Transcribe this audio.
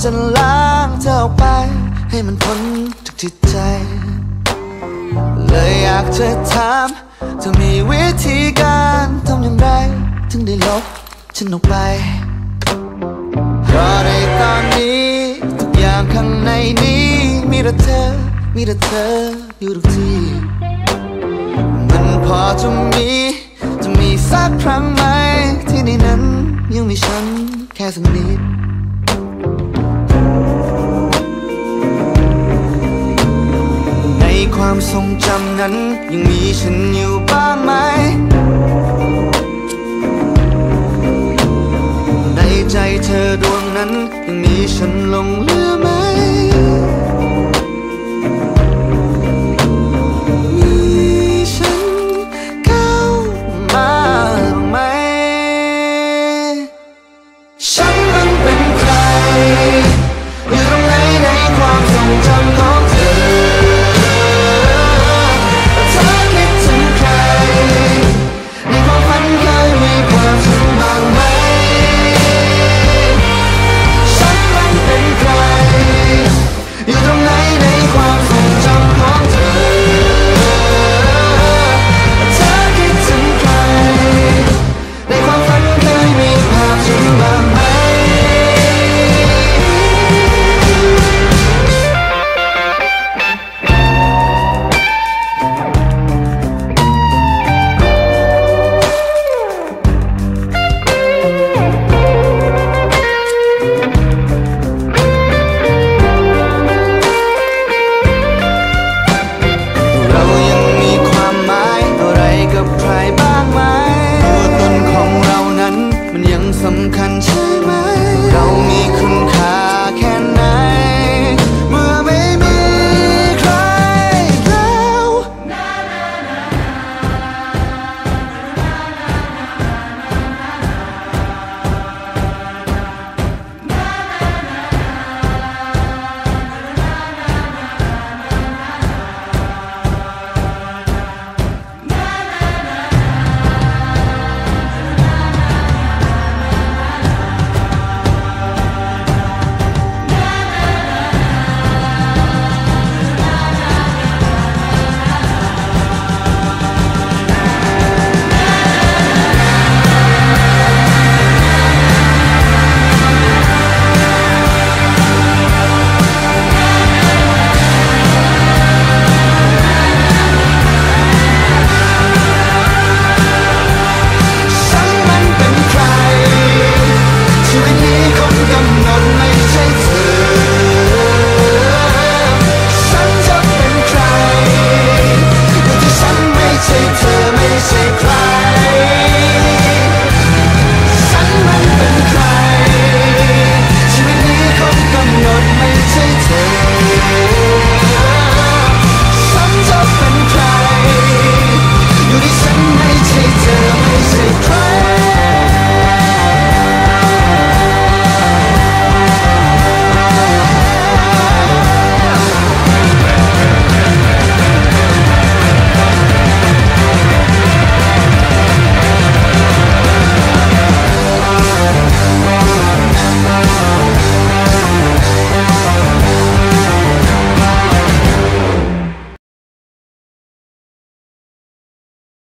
จะล้างเธอออกไปให้มันพ้นจากจิตใจเลยอยากจะถามเธอมีวิธีการทำอย่างไรถึงได้ลบฉันออกไปเพราะในตอนนี้ทุกอย่างข้างในนี้มีแต่เธออยู่ทุกที่มันพอจะมีสักครั้งไหมที่ในนั้นยังมีฉันแค่สักนิดความทรงจำนั้นยังมีฉันอยู่บ้างไหมในใจเธอดวงนั้นยังมีฉันหลงเหลื